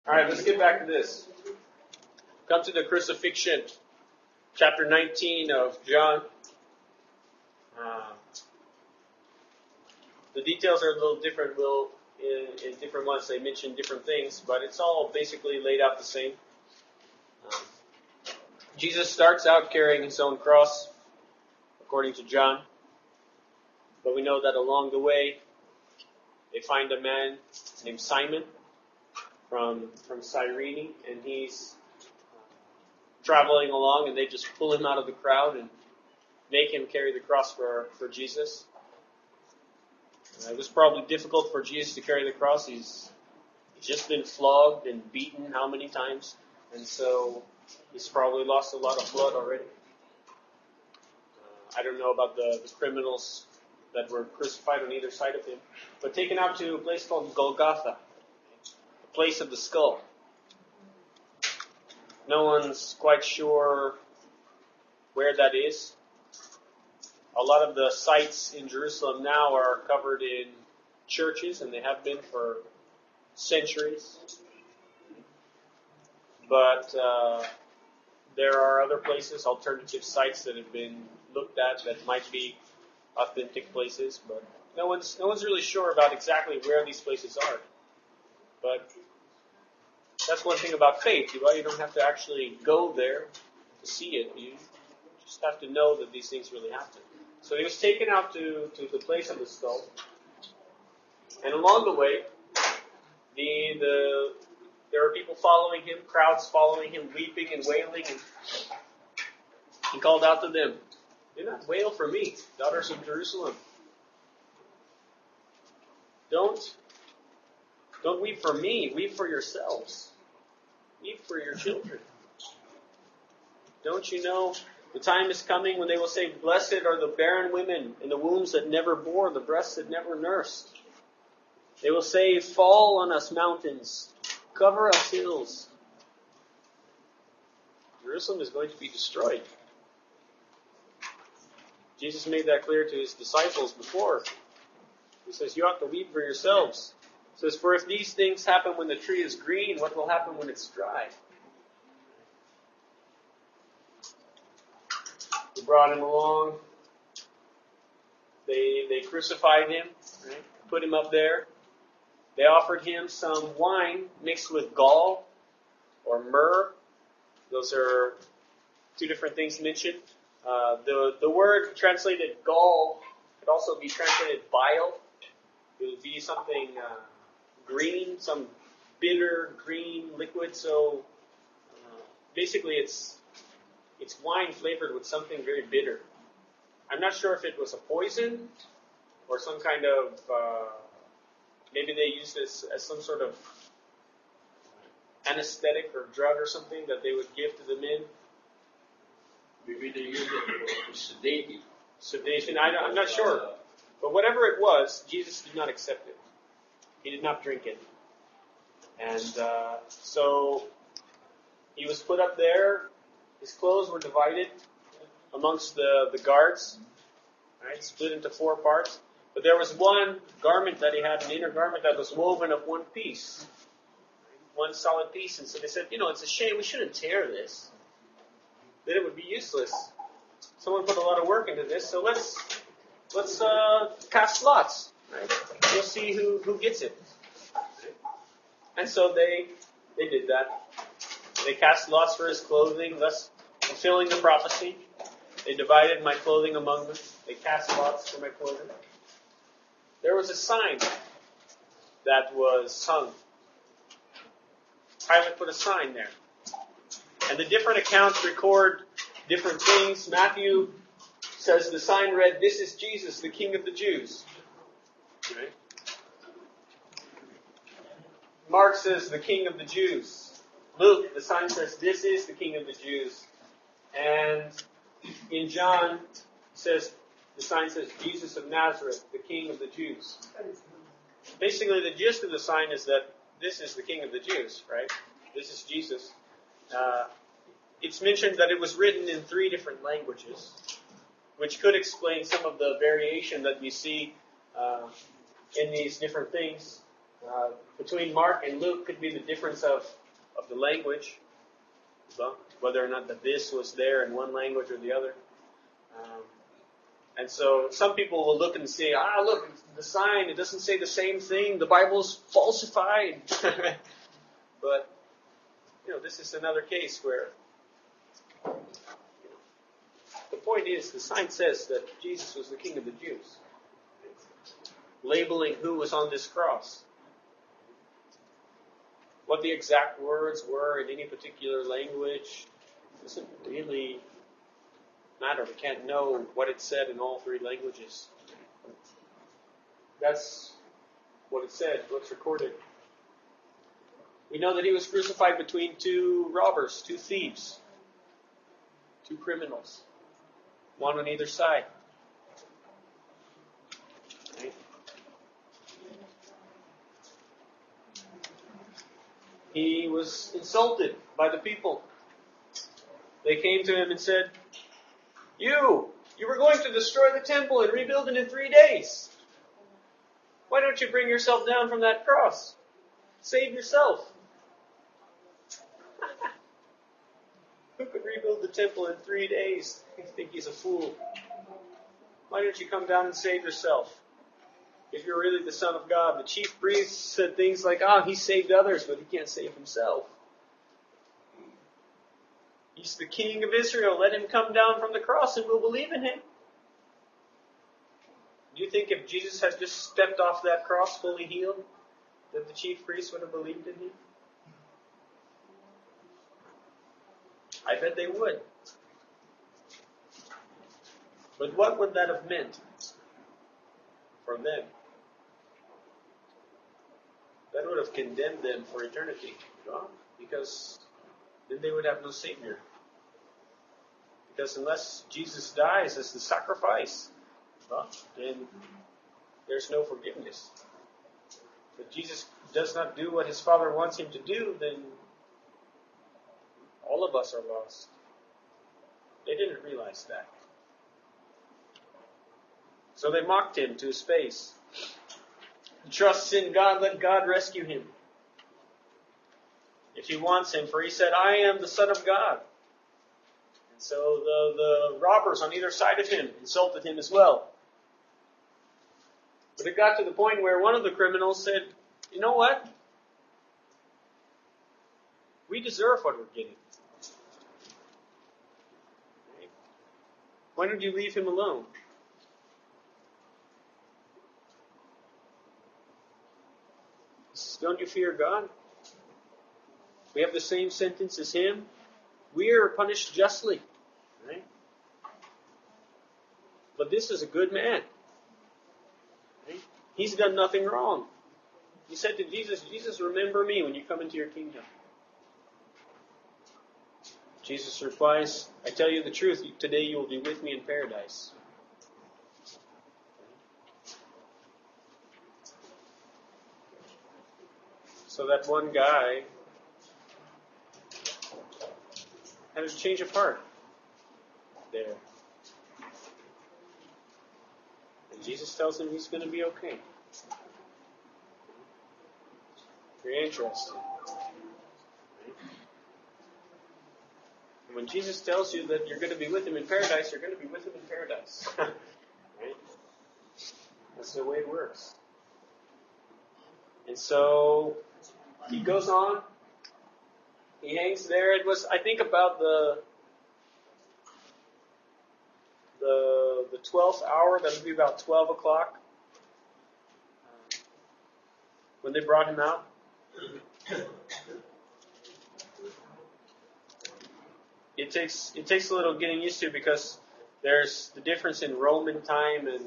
All right, let's get back to this. Come to the Crucifixion, chapter 19 of John. The details are a little different. In different ones, they mention different things, but it's all basically laid out the same. Jesus starts out carrying his own cross, according to John. But we know that along the way, they find a man named Simon from Cyrene, and he's traveling along, and they just pull him out of the crowd and make him carry the cross for Jesus. It was probably difficult for Jesus to carry the cross. He's just been flogged and beaten how many times? And so he's probably lost a lot of blood already. I don't know about the criminals that were crucified on either side of him, but taken out to a place called Golgotha, the place of the skull. No one's quite sure where that is. A lot of the sites in Jerusalem now are covered in churches, and they have been for centuries. But there are other places, alternative sites that have been looked at that might be authentic places, but no one's really sure about exactly where these places are. But that's one thing about faith. You don't have to actually go there to see it. You just have to know that these things really happen. So he was taken out to the place of the skull. And along the way, there were people following him, crowds following him, weeping and wailing. And he called out to them, "Do not wail for me, daughters of Jerusalem. Don't weep for me. Weep for yourselves. Weep for your children. Don't you know the time is coming when they will say, 'Blessed are the barren women and the wombs that never bore, the breasts that never nursed.' They will say, 'Fall on us, mountains. Cover us, hills.'" Jerusalem is going to be destroyed. Jesus made that clear to his disciples before. He says, "You ought to weep for yourselves." He says, "For if these things happen when the tree is green, what will happen when it's dry?" They brought him along. They crucified him, right? Put him up there. They offered him some wine mixed with gall or myrrh. Those are two different things mentioned. The word translated gall could also be translated bile. It would be something green, some bitter green liquid. So basically it's wine flavored with something very bitter. I'm not sure if it was a poison or some kind of, maybe they used this as some sort of anesthetic or drug or something that they would give to the men. Maybe they used it for sedation. Sedation, I'm not sure. But whatever it was, Jesus did not accept it. He did not drink it. And so he was put up there. His clothes were divided amongst the guards, right, split into 4 parts. But there was one garment that he had, an inner garment that was woven of one piece, one solid piece. And so they said, it's a shame, we shouldn't tear this. Then it would be useless. Someone put a lot of work into this, so let's cast lots. Right? We'll see who gets it. And so they did that. They cast lots for his clothing, thus fulfilling the prophecy. They divided my clothing among them. They cast lots for my clothing. There was a sign that was hung. Pilate put a sign there. And the different accounts record different things. Matthew says the sign read, "This is Jesus, the King of the Jews." Right? Mark says, "The King of the Jews." Luke, the sign says, "This is the King of the Jews." And in John, the sign says, "Jesus of Nazareth, the King of the Jews." Basically, the gist of the sign is that this is the King of the Jews, right? This is Jesus. It's mentioned that it was written in 3 different languages, which could explain some of the variation that we see in these different things. Between Mark and Luke could be the difference of the language, whether or not the this was there in one language or the other. And so some people will look and say, look, the sign, it doesn't say the same thing. The Bible's falsified. But, this is another case where the point is, the sign says that Jesus was the King of the Jews, labeling who was on this cross. What the exact words were in any particular language doesn't really matter. We can't know what it said in all three languages. That's what it said, what's recorded. We know that he was crucified between two robbers, two thieves, two criminals, one on either side. Right? He was insulted by the people. They came to him and said, You were going to destroy the temple and rebuild it in 3 days. Why don't you bring yourself down from that cross? Save yourself. Who could rebuild the temple in 3 days? I think he's a fool. Why don't you come down and save yourself? If you're really the Son of God. The chief priests said things like, he saved others, but he can't save himself. He's the King of Israel. Let him come down from the cross and we'll believe in him. Do you think if Jesus had just stepped off that cross fully healed, that the chief priests would have believed in him? I bet they would. But what would that have meant for them? That would have condemned them for eternity. Because then they would have no Savior. Because unless Jesus dies as the sacrifice, then there's no forgiveness. If Jesus does not do what his Father wants him to do, then all of us are lost. They didn't realize that. So they mocked him to his face. He trusts in God, let God rescue him. If he wants him, for he said, I am the Son of God. And so the robbers on either side of him insulted him as well. But it got to the point where one of the criminals said, you know what? We deserve what we're getting. Why don't you leave him alone? Don't you fear God? We have the same sentence as him. We are punished justly. Right? But this is a good man. Right? He's done nothing wrong. He said to Jesus, Jesus, remember me when you come into your kingdom. Jesus replies, I tell you the truth, today you will be with me in paradise. So that one guy had a change of heart there. And Jesus tells him he's going to be okay. Very interesting. And when Jesus tells you that you're going to be with him in paradise, you're going to be with him in paradise. Right? That's the way it works. And so he goes on. He hangs there. It was, I think, about the 12th hour. That would be about 12 o'clock when they brought him out. It takes a little getting used to because there's the difference in Roman time and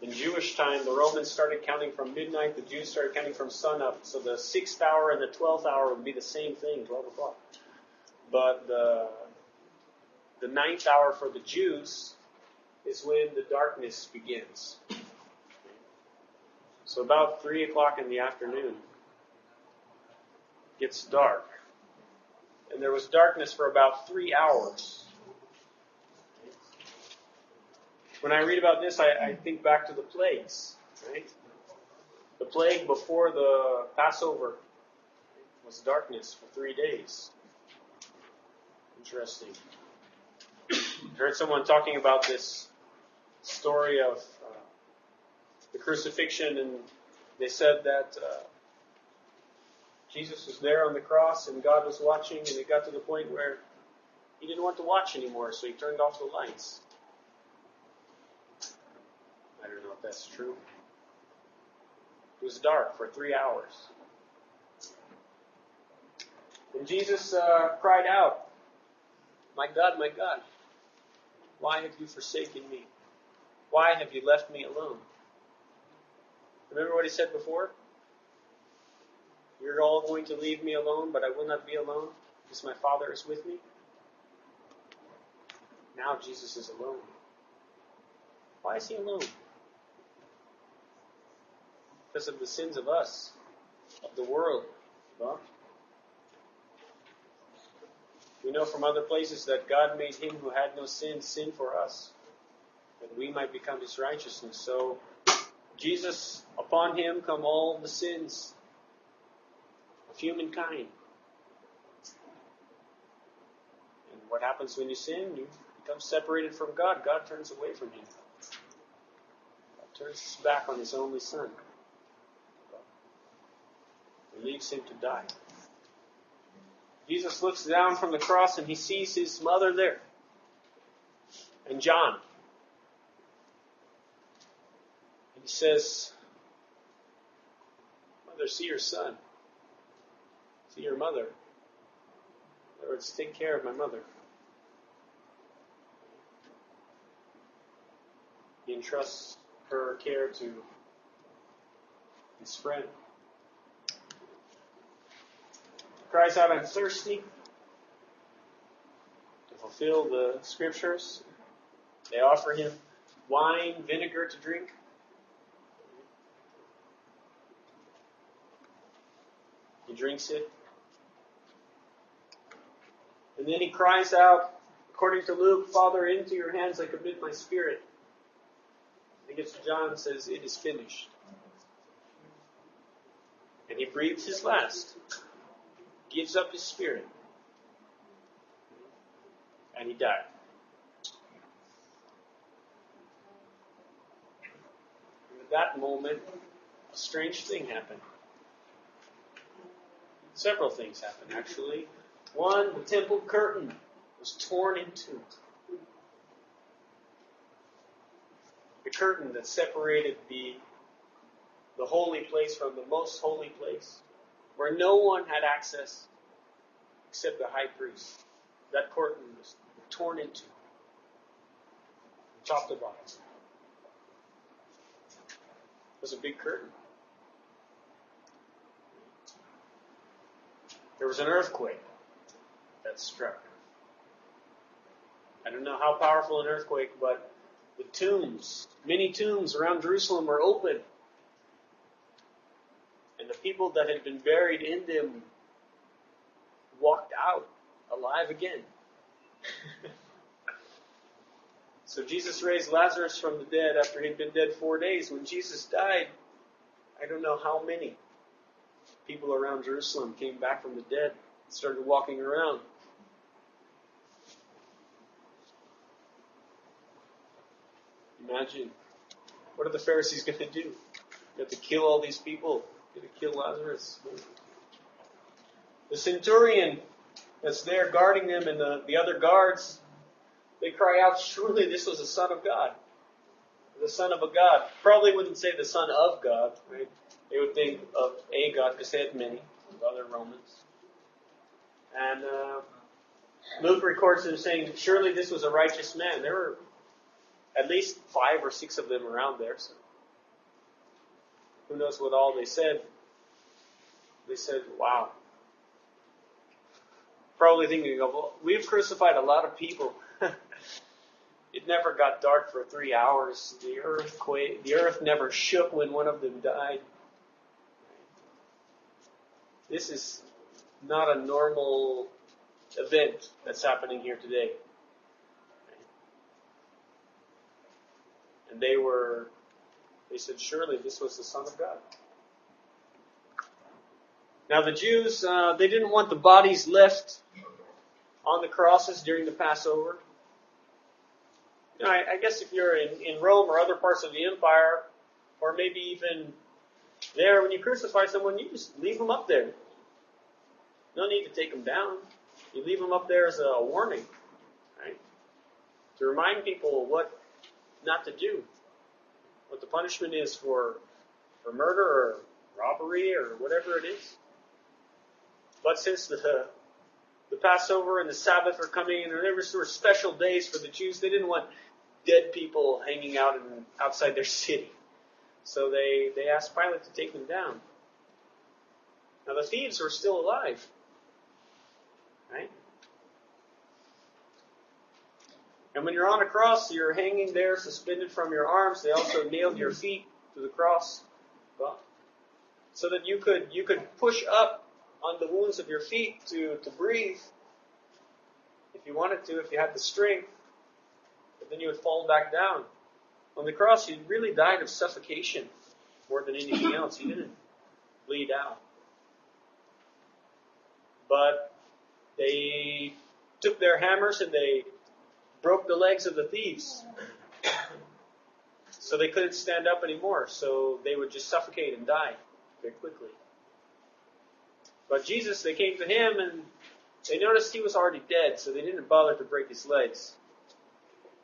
in Jewish time. The Romans started counting from midnight. The Jews started counting from sunup. So the 6th hour and the 12th hour would be the same thing, 12 o'clock. But the 9th hour for the Jews is when the darkness begins. So about 3 o'clock in the afternoon, it gets dark. And there was darkness for about 3 hours. When I read about this, I think back to the plagues, right? The plague before the Passover was darkness for 3 days. Interesting. I heard someone talking about this story of the crucifixion, and they said that Jesus was there on the cross and God was watching, and it got to the point where he didn't want to watch anymore, so he turned off the lights. I don't know if that's true. It was dark for 3 hours. And Jesus cried out, my God, why have you forsaken me? Why have you left me alone? Remember what he said before? You're all going to leave me alone, but I will not be alone, because my Father is with me. Now Jesus is alone. Why is he alone? Because of the sins of us, of the world. Well, we know from other places that God made him who had no sin for us, that we might become his righteousness. So Jesus, upon him come all the sins of humankind. And what happens when you sin? You become separated from God. God turns away from you. God turns his back on his only Son. He leaves him to die. Jesus looks down from the cross and he sees his mother there. And John. And he says, Mother, see your son. See your mother. In other words, take care of my mother. He entrusts her care to his friend. Cries out, I'm thirsty, to fulfill the scriptures. They offer him wine, vinegar to drink. He drinks it. And then he cries out, according to Luke, Father, into your hands I commit my spirit. He gets to John and says, it is finished. And he breathes his last. Gives up his spirit. And he died. And at that moment, a strange thing happened. Several things happened, actually. One, the temple curtain was torn in two. The curtain that separated the holy place from the most holy place, where no one had access except the high priest. That curtain was torn in two, top to bottom. It was a big curtain. There was an earthquake that struck. I don't know how powerful an earthquake, but the tombs, many tombs around Jerusalem were open. And the people that had been buried in them walked out alive again. So Jesus raised Lazarus from the dead after he'd been dead 4 days. When Jesus died, I don't know how many people around Jerusalem came back from the dead and started walking around. Imagine, what are the Pharisees going to do? They have to kill all these people. They're going to kill Lazarus. The centurion that's there guarding them and the other guards, they cry out, surely this was the Son of God. The Son of a God. Probably wouldn't say the Son of God, right? They would think of a God because they had many, other Romans. And Luke records them saying, surely this was a righteous man. There were at least 5 or 6 of them around there. So who knows what all they said. They said, wow. Probably thinking of, well, we've crucified a lot of people. It never got dark for 3 hours. The earth never shook when one of them died. This is not a normal event that's happening here today. And they said, surely this was the Son of God. Now the Jews, they didn't want the bodies left on the crosses during the Passover. You know, I guess if you're in Rome or other parts of the empire, or maybe even there, when you crucify someone, you just leave them up there. No need to take them down. You leave them up there as a warning, right? To remind people what not to do, what the punishment is for murder or robbery or whatever it is. But since the Passover and the Sabbath were coming, and there were sort of special days for the Jews, they didn't want dead people hanging out outside their city. So they asked Pilate to take them down. Now the thieves were still alive, right? And when you're on a cross, you're hanging there suspended from your arms. They also nailed your feet to the cross, so that you could push up on the wounds of your feet to breathe if you wanted to, if you had the strength. But then you would fall back down. On the cross, you really died of suffocation more than anything else. You didn't bleed out. But they took their hammers and they broke the legs of the thieves. So they couldn't stand up anymore. So they would just suffocate and die very quickly. But Jesus, they came to him and they noticed he was already dead, so they didn't bother to break his legs.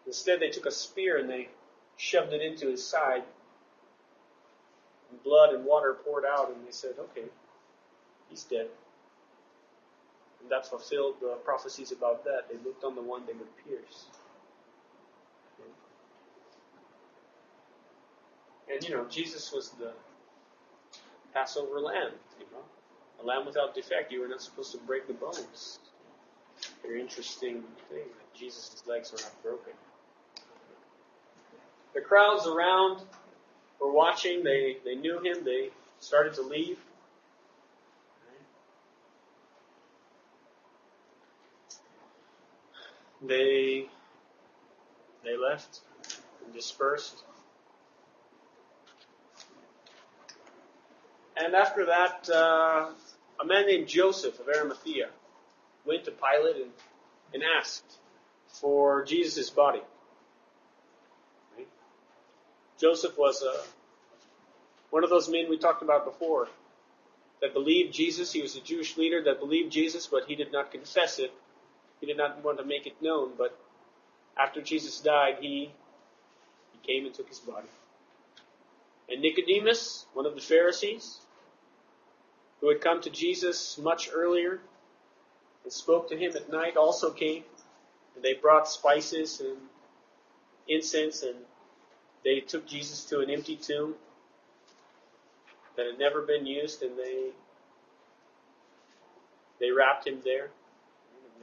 Instead, they took a spear and they shoved it into his side. And blood and water poured out, and they said, okay, he's dead. And that fulfilled the prophecies about that. They looked on the one they would pierce. And Jesus was the Passover lamb, a lamb without defect. You were not supposed to break the bones. Very interesting thing that Jesus' legs were not broken. The crowds around were watching. They knew him. They started to leave. They left and dispersed. And after that, a man named Joseph of Arimathea went to Pilate and asked for Jesus' body. Right? Joseph was one of those men we talked about before that believed Jesus. He was a Jewish leader that believed Jesus, but he did not confess it. He did not want to make it known. But after Jesus died, he came and took his body. And Nicodemus, one of the Pharisees, who had come to Jesus much earlier and spoke to him at night, also came. And they brought spices and incense, and they took Jesus to an empty tomb that had never been used, and they wrapped him there. And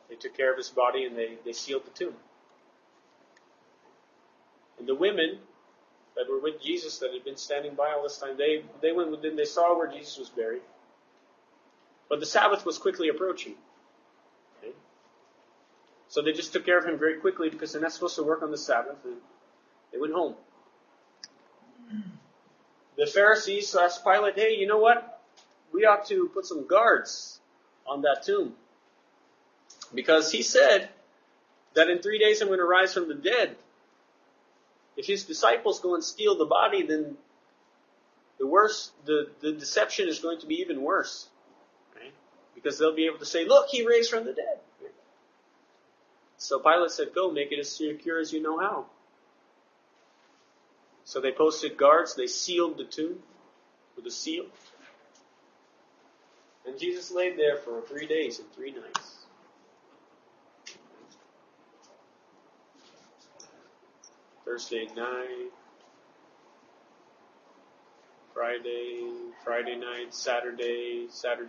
they took care of his body, and they sealed the tomb. And the women that were with Jesus, that had been standing by all this time, they went within, they saw where Jesus was buried. But the Sabbath was quickly approaching. Okay? So they just took care of him very quickly because they're not supposed to work on the Sabbath, and they went home. The Pharisees asked Pilate, hey, you know what? We ought to put some guards on that tomb. Because he said that in 3 days I'm going to rise from the dead. If his disciples go and steal the body, then the deception is going to be even worse. Right? Because they'll be able to say, look, he raised from the dead. So Pilate said, go, make it as secure as you know how. So they posted guards, they sealed the tomb with a seal. And Jesus laid there for 3 days and 3 nights. Thursday night, Friday night, Saturday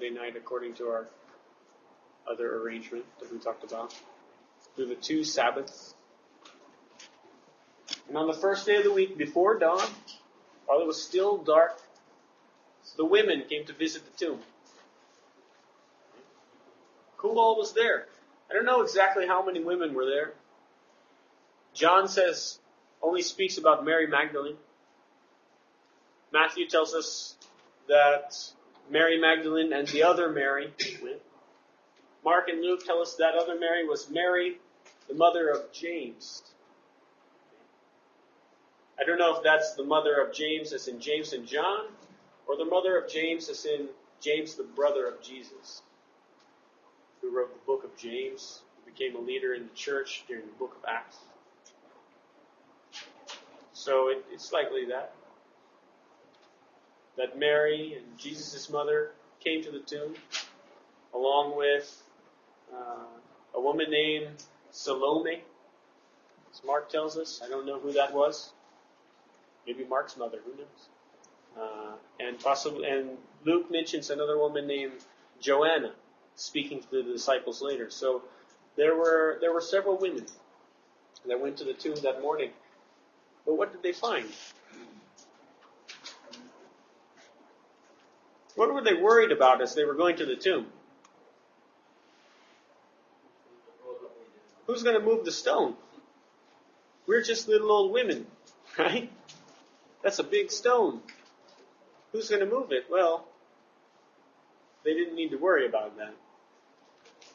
night according to our other arrangement that we talked about. Through the 2 Sabbaths. And on the first day of the week, before dawn, while it was still dark, the women came to visit the tomb. Who all was there? I don't know exactly how many women were there. John only speaks about Mary Magdalene. Matthew tells us that Mary Magdalene and the other Mary went. Mark and Luke tell us that other Mary was Mary, the mother of James. I don't know if that's the mother of James as in James and John, or the mother of James as in James, the brother of Jesus, who wrote the book of James, who became a leader in the church during the book of Acts. So it's likely that Mary and Jesus' mother came to the tomb, along with a woman named Salome, as Mark tells us. I don't know who that was. Maybe Mark's mother, who knows? And Luke mentions another woman named Joanna, speaking to the disciples later. So there were several women that went to the tomb that morning. But what did they find? What were they worried about as they were going to the tomb? Who's going to move the stone? We're just little old women, right? That's a big stone. Who's going to move it? Well, they didn't need to worry about that.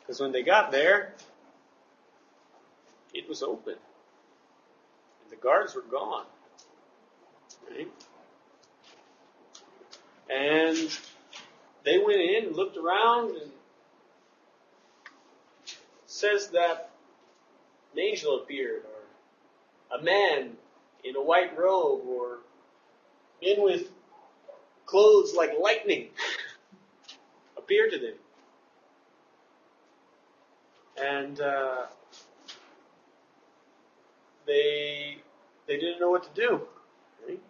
Because when they got there, it was open. And the guards were gone. Right? And they went in and looked around, and it says that an angel appeared, or a man in a white robe, or men with clothes like lightning appeared to them. And they didn't know what to do. Right?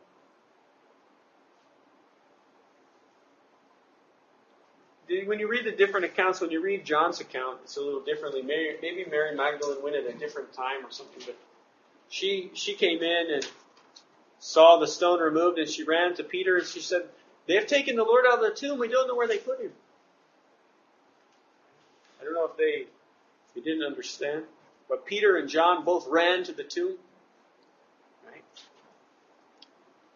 When you read the different accounts, when you read John's account, it's a little differently. Maybe Mary Magdalene went at a different time or something, but she came in and saw the stone removed, and she ran to Peter and she said, "They have taken the Lord out of the tomb. We don't know where they put him." I don't know if they didn't understand, but Peter and John both ran to the tomb. Right?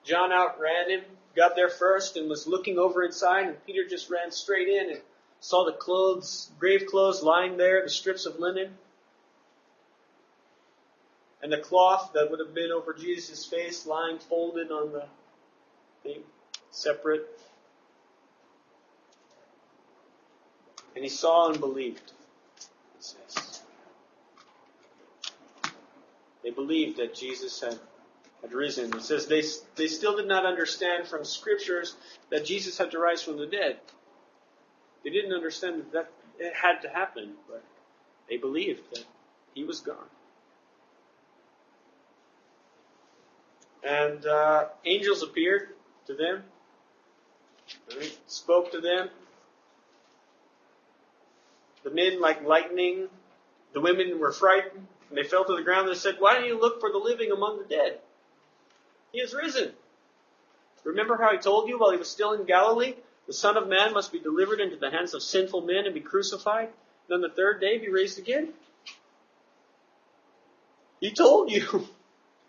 John outran him, got there first, and was looking over inside, and Peter just ran straight in and saw the grave clothes lying there, the strips of linen, and the cloth that would have been over Jesus' face lying folded on the thing, separate. And he saw and believed, it says. They believed that Jesus had risen. It says they still did not understand from scriptures that Jesus had to rise from the dead. They didn't understand that it had to happen, but they believed that he was gone. And angels appeared to them, right? Spoke to them. The men like lightning. The women were frightened, and they fell to the ground and said, "Why do you look for the living among the dead? He has risen. Remember how he told you while he was still in Galilee? The Son of Man must be delivered into the hands of sinful men and be crucified, and on the third day be raised again." He told you.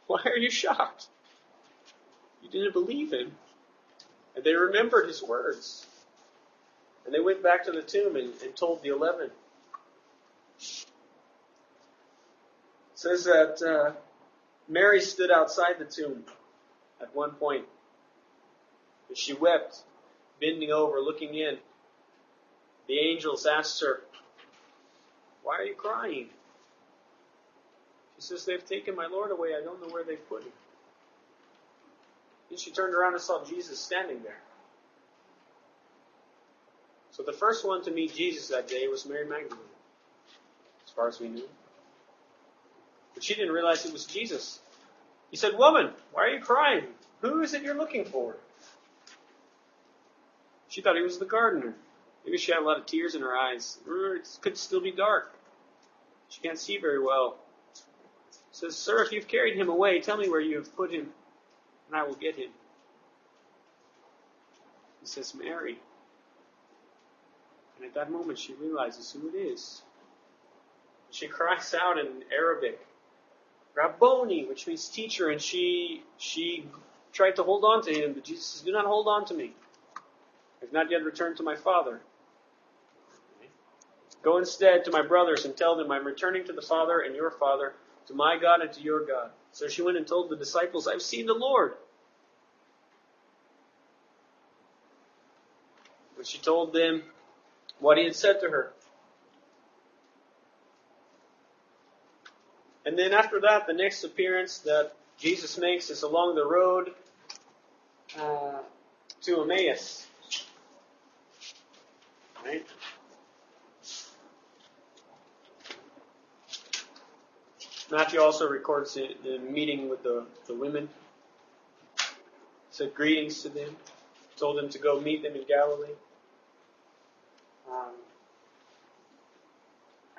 Why are you shocked? You didn't believe him. And they remembered his words. And they went back to the tomb and told the 11. It says that Mary stood outside the tomb at one point. And she wept, bending over, looking in. The angels asked her, "Why are you crying?" She says, "They've taken my Lord away. I don't know where they've put him." Then she turned around and saw Jesus standing there. So the first one to meet Jesus that day was Mary Magdalene, as far as we knew. But she didn't realize it was Jesus. He said, "Woman, why are you crying? Who is it you're looking for?" She thought he was the gardener. Maybe she had a lot of tears in her eyes. It could still be dark. She can't see very well. He says, "Sir, if you've carried him away, tell me where you have put him, and I will get him." He says, "Mary." And at that moment she realizes who it is. She cries out in Arabic, "Rabboni," which means teacher, and she tried to hold on to him, but Jesus says, do not hold on to me. I have not yet returned to my Father. Go instead to my brothers and tell them, I'm returning to the Father and your Father, to my God and to your God. So she went and told the disciples, I've seen the Lord. When she told them what he had said to her. And then after that, the next appearance that Jesus makes is along the road to Emmaus. Right? Matthew also records the meeting with the women. Said greetings to them. Told them to go meet them in Galilee.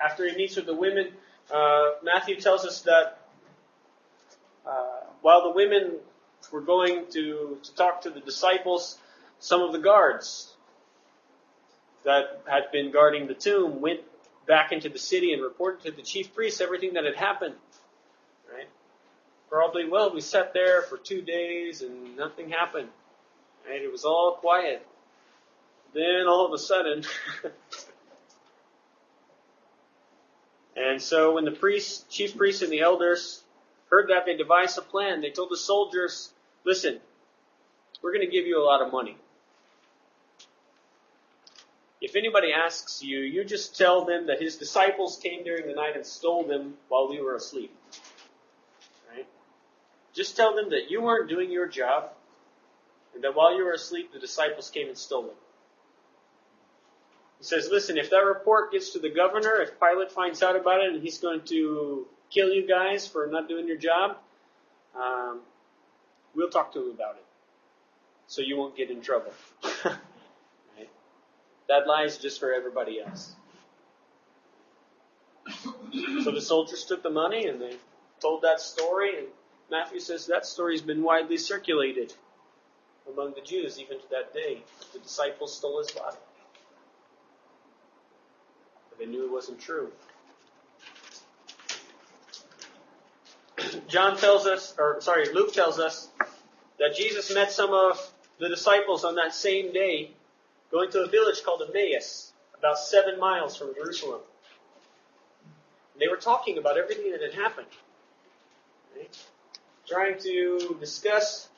After he meets with the women, Matthew tells us that while the women were going to talk to the disciples, some of the guards that had been guarding the tomb went back into the city and reported to the chief priests everything that had happened. Right? Probably, we sat there for 2 days and nothing happened. Right? It was all quiet. Then all of a sudden, and so when the chief priests and the elders heard that, they devised a plan. They told the soldiers, listen, we're going to give you a lot of money. If anybody asks you, you just tell them that his disciples came during the night and stole them while we were asleep. Right? Just tell them that you weren't doing your job and that while you were asleep, the disciples came and stole them. He says, listen, if that report gets to the governor, if Pilate finds out about it and he's going to kill you guys for not doing your job, we'll talk to him about it. So you won't get in trouble. Right? That lie is just for everybody else. So the soldiers took the money and they told that story, and Matthew says that story's been widely circulated among the Jews even to that day. The disciples stole his body. They knew it wasn't true. Luke tells us that Jesus met some of the disciples on that same day going to a village called Emmaus, about 7 miles from Jerusalem. And they were talking about everything that had happened. Right? Trying to discuss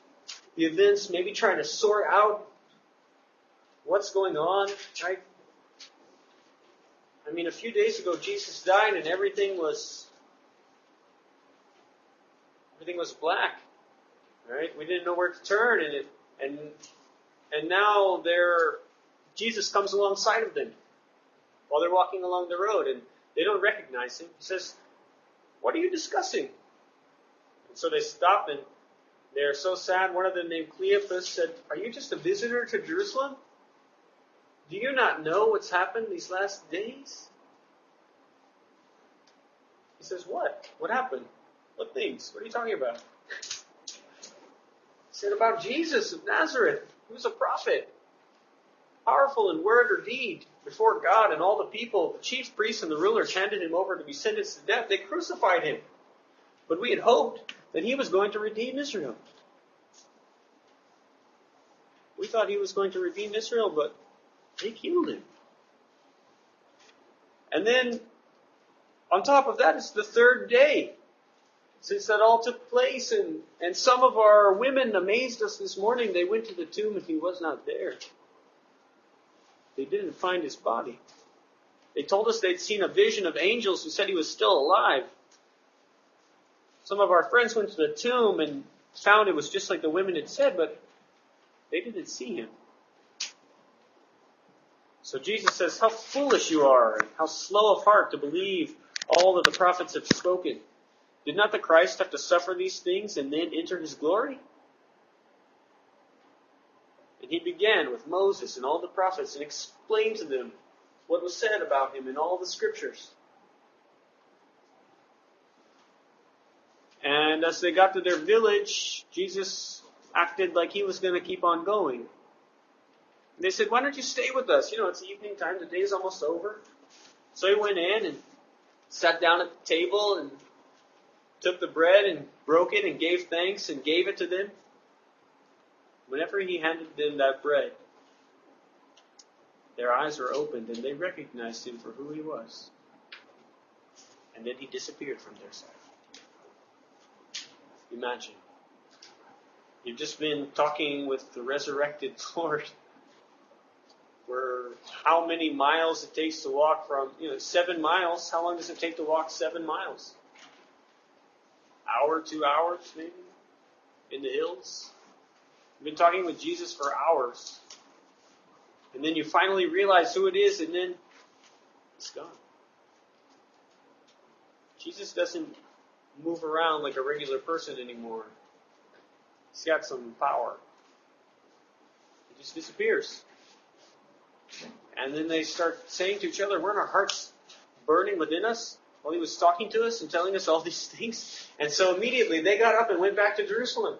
the events, maybe trying to sort out what's going on. Right? I mean, a few days ago, Jesus died, and everything was black, right? We didn't know where to turn, and now Jesus comes alongside of them while they're walking along the road, and they don't recognize him. He says, "What are you discussing?" And so they stop, and they're so sad. One of them, named Cleopas, said, "Are you just a visitor to Jerusalem? Do you not know what's happened these last days?" He says, "What? What happened? What things? What are you talking about?" He said, "About Jesus of Nazareth. He was a prophet, powerful in word or deed before God and all the people. The chief priests and the rulers handed him over to be sentenced to death. They crucified him. But we had hoped that he was going to redeem Israel." We thought he was going to redeem Israel, but they killed him. And then, on top of that, it's the 3rd day since that all took place. And some of our women amazed us this morning. They went to the tomb and he was not there. They didn't find his body. They told us they'd seen a vision of angels who said he was still alive. Some of our friends went to the tomb and found it was just like the women had said, but they didn't see him. So Jesus says, "How foolish you are, and how slow of heart to believe all that the prophets have spoken. Did not the Christ have to suffer these things and then enter his glory?" And he began with Moses and all the prophets and explained to them what was said about him in all the scriptures. And as they got to their village, Jesus acted like he was going to keep on going. And they said, "Why don't you stay with us? It's evening time. The day's almost over." So he went in and sat down at the table and took the bread and broke it and gave thanks and gave it to them. Whenever he handed them that bread, their eyes were opened and they recognized him for who he was. And then he disappeared from their sight. Imagine. You've just been talking with the resurrected Lord. Where how many miles it takes to walk from, 7 miles. How long does it take to walk 7 miles? Hour, 2 hours maybe? In the hills? You've been talking with Jesus for hours. And then you finally realize who it is, and then it's gone. Jesus doesn't move around like a regular person anymore. He's got some power. He just disappears. And then they start saying to each other, weren't our hearts burning within us while he was talking to us and telling us all these things? And so immediately they got up and went back to Jerusalem.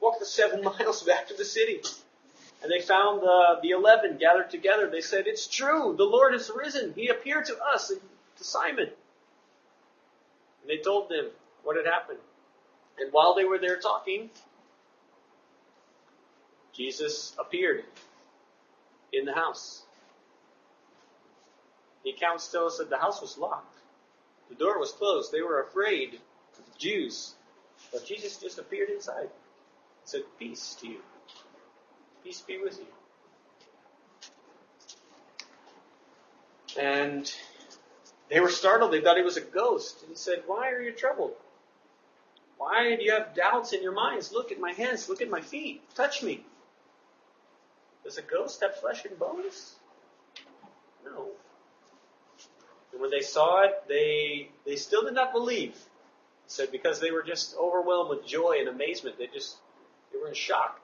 Walked the 7 miles back to the city. And they found the 11 gathered together. They said, it's true, the Lord has risen. He appeared to us and to Simon. And they told them what had happened. And while they were there talking, Jesus appeared in the house. The accounts tell us that the house was locked. The door was closed. They were afraid of the Jews. But Jesus just appeared inside and said, peace to you. Peace be with you. And they were startled. They thought he was a ghost. And he said, why are you troubled? Why do you have doubts in your minds? Look at my hands. Look at my feet. Touch me. Does a ghost have flesh and bones? No. And when they saw it, they still did not believe. He said because they were just overwhelmed with joy and amazement. They were in shock.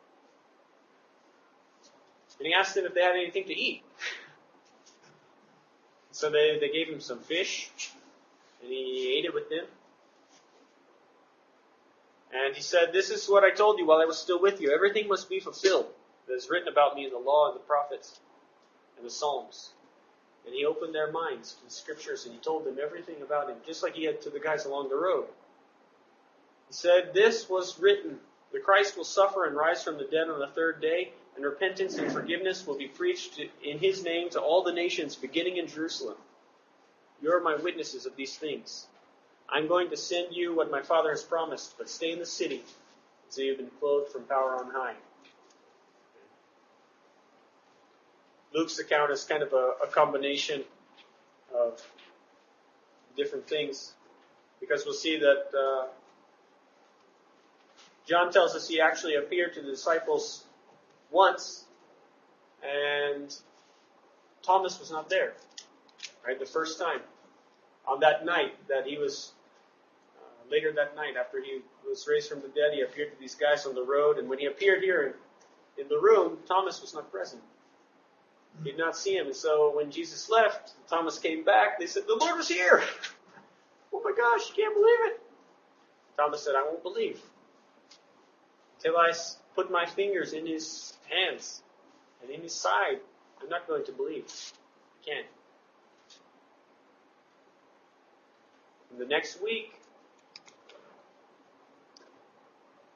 And he asked them if they had anything to eat. So they gave him some fish, and he ate it with them. And he said, this is what I told you while I was still with you. Everything must be fulfilled that is written about me in the law and the prophets and the Psalms. And he opened their minds to the scriptures, and he told them everything about him, just like he had to the guys along the road. He said, this was written, the Christ will suffer and rise from the dead on the third day, and repentance and forgiveness will be preached in his name to all the nations, beginning in Jerusalem. You are my witnesses of these things. I'm going to send you what my Father has promised, but stay in the city, so you've been clothed from power on high. Luke's account is kind of a combination of different things, because we'll see that John tells us he actually appeared to the disciples once, and Thomas was not there, right? The first time. On that night that he was, later that night after he was raised from the dead, he appeared to these guys on the road, and when he appeared here in the room, Thomas was not present. He did not see him, and so when Jesus left, Thomas came back, they said, the Lord was here! Oh my gosh, you can't believe it! Thomas said, I won't believe until I put my fingers in his hands and in his side. I'm not going to believe. I can't. And the next week,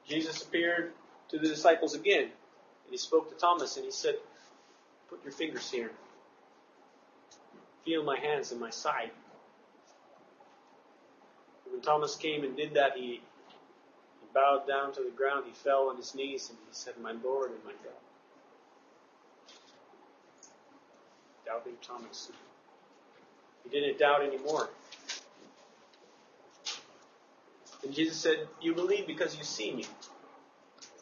Jesus appeared to the disciples again. And he spoke to Thomas and he said, put your fingers here. Feel my hands and my side. And when Thomas came and did that, he bowed down to the ground. He fell on his knees and he said, my Lord and my God. Doubting Thomas. He didn't doubt anymore. And Jesus said, you believe because you see me.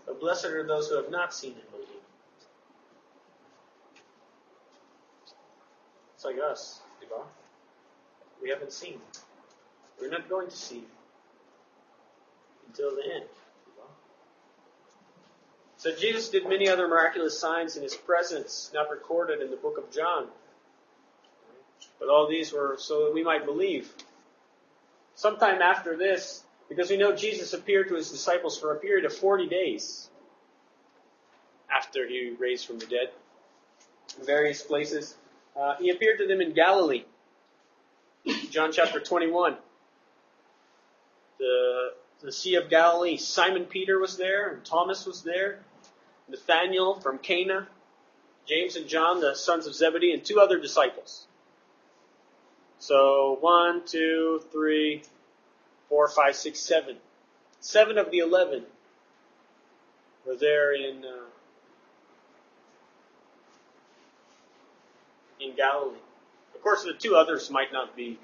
But blessed are those who have not seen and believe. It's like us, diba? We haven't seen. We're not going to see until the end. Diba? So Jesus did many other miraculous signs in his presence, not recorded in the book of John. But all these were so that we might believe. Sometime after this, because we know Jesus appeared to his disciples for a period of 40 days after he raised from the dead in various places. He appeared to them in Galilee. John chapter 21. The Sea of Galilee. Simon Peter was there and Thomas was there. Nathanael from Cana, James and John, the sons of Zebedee, and 2 other disciples. So 1, 2, 3, 4, 5, 6, 7. 7 of the 11 were there in Galilee. Of course, the 2 others might not be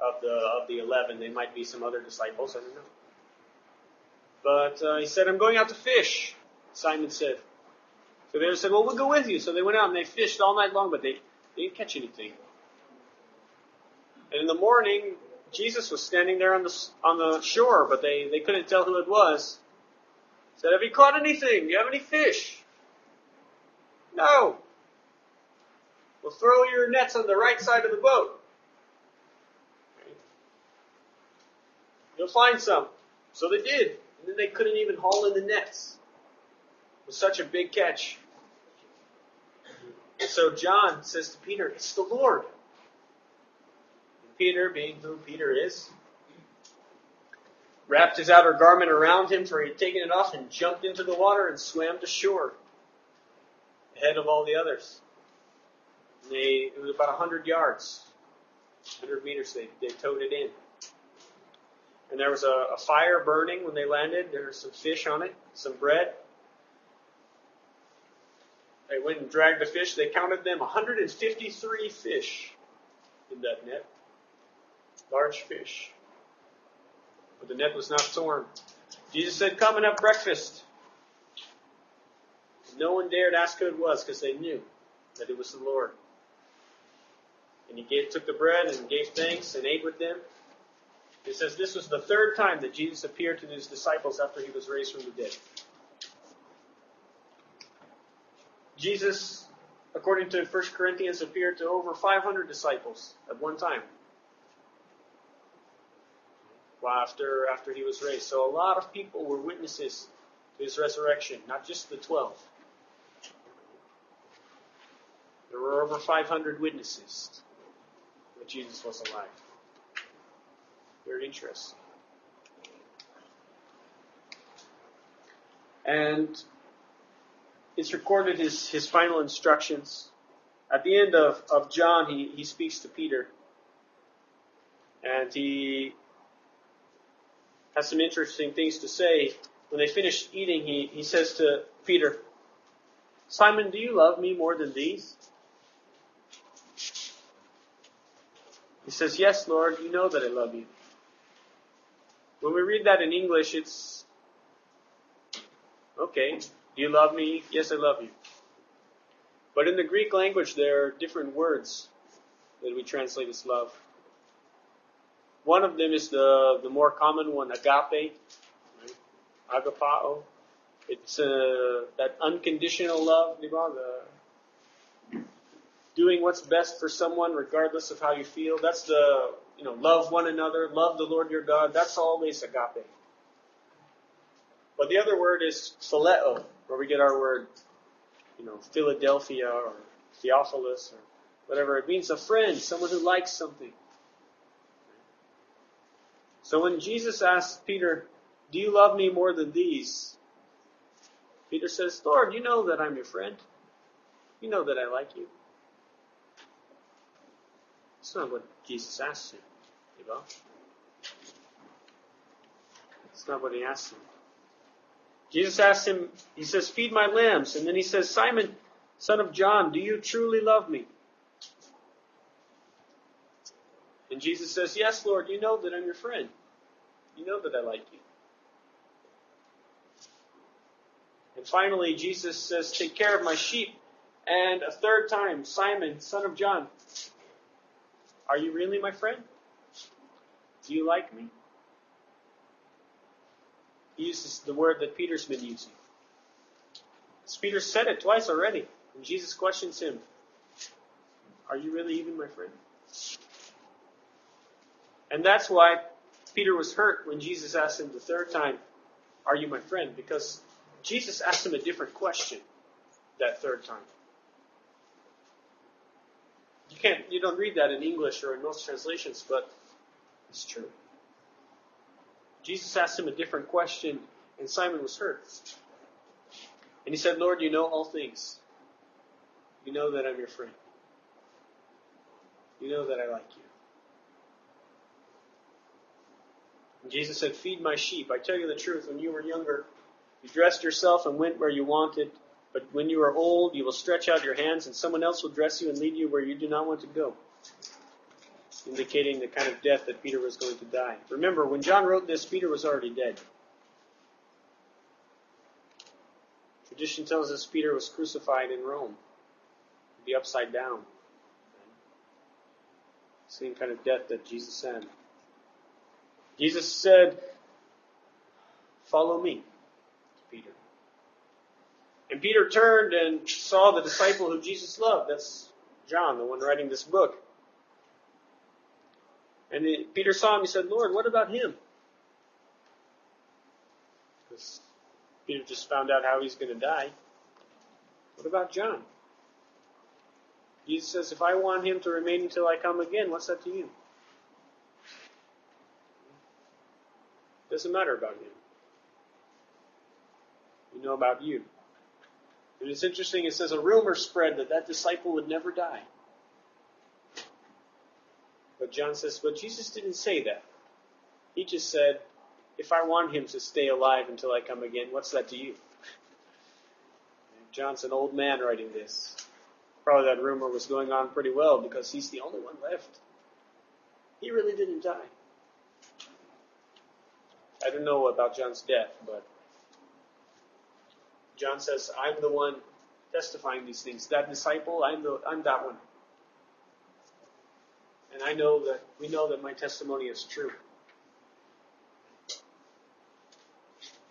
of the 11. They might be some other disciples. I don't know. But he said, "I'm going out to fish," Simon said. So they said, "Well, we'll go with you." So they went out and they fished all night long, but they didn't catch anything. And in the morning, Jesus was standing there on the shore, but they couldn't tell who it was. He said, "Have you caught anything? Do you have any fish?" "No." "Well, throw your nets on the right side of the boat. You'll find some." So they did. And then they couldn't even haul in the nets. It was such a big catch. And so John says to Peter, "It's the Lord." And Peter, being who Peter is, wrapped his outer garment around him, for he had taken it off, and jumped into the water and swam to shore, ahead of all the others. It was about 100 yards, 100 meters. They towed it in. And there was a fire burning when they landed. There was some fish on it, some bread. They went and dragged the fish. They counted them, 153 fish in that net. Large fish. But the net was not torn. Jesus said, "Come and have breakfast." No one dared ask who it was, because they knew that it was the Lord. And he took the bread and gave thanks and ate with them. It says this was the 3rd time that Jesus appeared to his disciples after he was raised from the dead. Jesus, according to 1 Corinthians, appeared to over 500 disciples at one time. Well, after he was raised. So a lot of people were witnesses to his resurrection, not just the 12. There were over 500 witnesses that Jesus was alive. Very interesting. And it's recorded his final instructions. At the end of John, he speaks to Peter. And he has some interesting things to say. When they finished eating, he says to Peter, "Simon, do you love me more than these?" He says, "Yes, Lord, you know that I love you." When we read that in English, it's, okay, do you love me? Yes, I love you. But in the Greek language, there are different words that we translate as love. One of them is the more common one, agape, right? Agapao. It's that unconditional love, doing what's best for someone regardless of how you feel. That's the, love one another, love the Lord your God. That's always agape. But the other word is phileo, where we get our word, Philadelphia or Theophilus or whatever. It means a friend, someone who likes something. So when Jesus asked Peter, "Do you love me more than these?" Peter says, "Lord, you know that I'm your friend. You know that I like you." That's not what Jesus asked him. That's not what he asked him. Jesus asked him, he says, "Feed my lambs." And then he says, "Simon, son of John, do you truly love me?" And Jesus says, "Yes, Lord, you know that I'm your friend. You know that I like you." And finally, Jesus says, "Take care of my sheep." And a 3rd time, "Simon, son of John, are you really my friend? Do you like me?" He uses the word that Peter's been using. As Peter said it twice already. And Jesus questions him, "Are you really even my friend?" And that's why Peter was hurt when Jesus asked him the 3rd time, "Are you my friend?" Because Jesus asked him a different question that 3rd time. You don't read that in English or in most translations, but it's true. Jesus asked him a different question, and Simon was hurt. And he said, Lord, you know all things. You know that I'm your friend. You know that I like you. And Jesus said, feed my sheep. I tell you the truth, when you were younger, you dressed yourself and went where you wanted. But when you are old, you will stretch out your hands and someone else will dress you and lead you where you do not want to go. Indicating the kind of death that Peter was going to die. Remember, when John wrote this, Peter was already dead. Tradition tells us Peter was crucified in Rome. The upside down. Same kind of death that Jesus had. Jesus said, follow me, to Peter. And Peter turned and saw the disciple who Jesus loved. That's John, the one writing this book. And Peter saw him, he said, Lord, what about him? Because Peter just found out how he's going to die. What about John? Jesus says, if I want him to remain until I come again, what's that to you? Doesn't matter about him. We know about you. And it's interesting, it says a rumor spread that disciple would never die. But John says, but Jesus didn't say that. He just said, if I want him to stay alive until I come again, what's that to you? And John's an old man writing this. Probably that rumor was going on pretty well because he's the only one left. He really didn't die. I don't know about John's death, but John says, I'm the one testifying these things. That disciple, I'm that one. And we know that my testimony is true.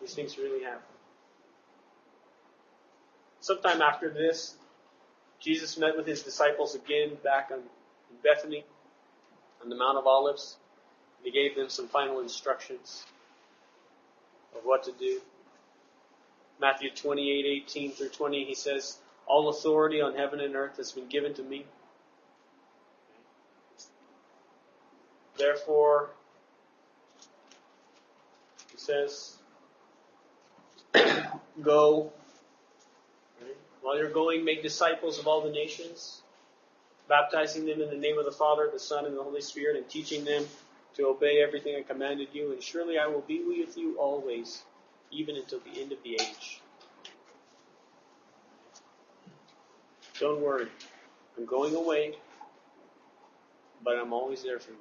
These things really happen. Sometime after this, Jesus met with his disciples again back in Bethany, on the Mount of Olives. And he gave them some final instructions of what to do. Matthew 28:18 through 20, he says, all authority on heaven and earth has been given to me. Therefore, he says, go. Right? While you're going, make disciples of all the nations, baptizing them in the name of the Father, the Son, and the Holy Spirit, and teaching them to obey everything I commanded you. And surely I will be with you always, even until the end of the age. Don't worry. I'm going away, but I'm always there for you.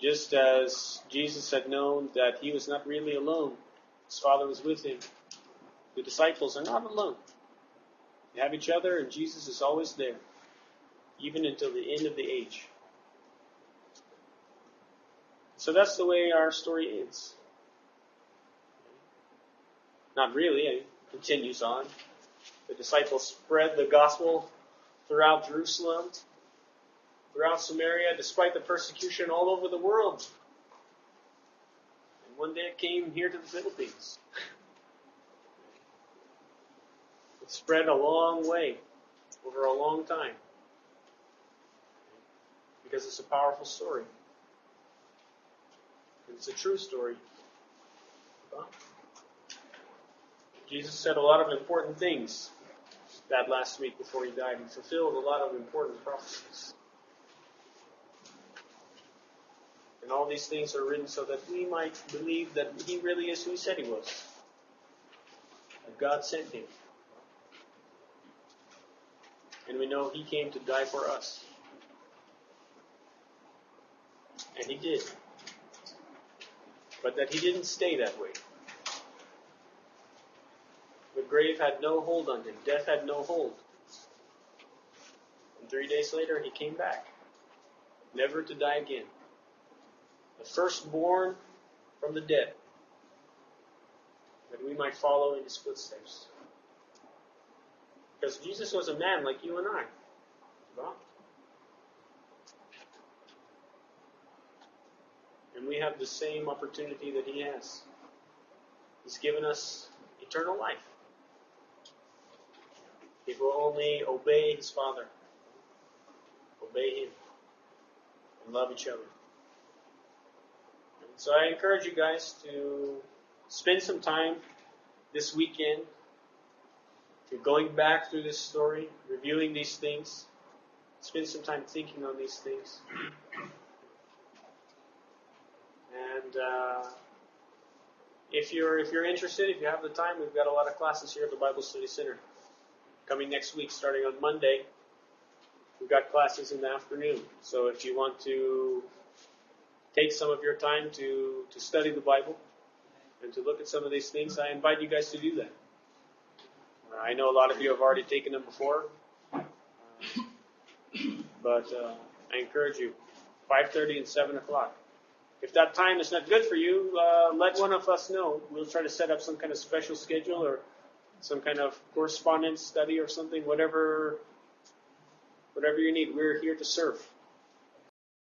Just as Jesus had known that he was not really alone, his Father was with him. The disciples are not alone. They have each other, and Jesus is always there, even until the end of the age. So that's the way our story ends. Not really, it continues on. The disciples spread the gospel throughout Jerusalem, throughout Samaria, despite the persecution all over the world. And one day it came here to the Philippines. It spread a long way, over a long time. Because it's a powerful story. And it's a true story. Jesus said a lot of important things that last week before he died. He fulfilled a lot of important prophecies. And all these things are written so that we might believe that he really is who he said he was. That God sent him. And we know he came to die for us. And he did. But that he didn't stay that way. The grave had no hold on him. Death had no hold. And 3 days later, he came back. Never to die again. The firstborn from the dead. That we might follow in his footsteps. Because Jesus was a man like you and I. Well, and we have the same opportunity that he has. He's given us eternal life. If we'll only obey his Father. Obey him. And love each other. So I encourage you guys to spend some time this weekend to going back through this story, reviewing these things. Spend some time thinking on these things. And if you're interested, if you have the time, we've got a lot of classes here at the Bible Study Center. Coming next week, starting on Monday, we've got classes in the afternoon. So if you want to take some of your time to study the Bible and to look at some of these things, I invite you guys to do that. I know a lot of you have already taken them before, but I encourage you, 5:30 and 7 o'clock. If that time is not good for you, let one of us know. We'll try to set up some kind of special schedule or some kind of correspondence study or something, whatever you need. We're here to serve.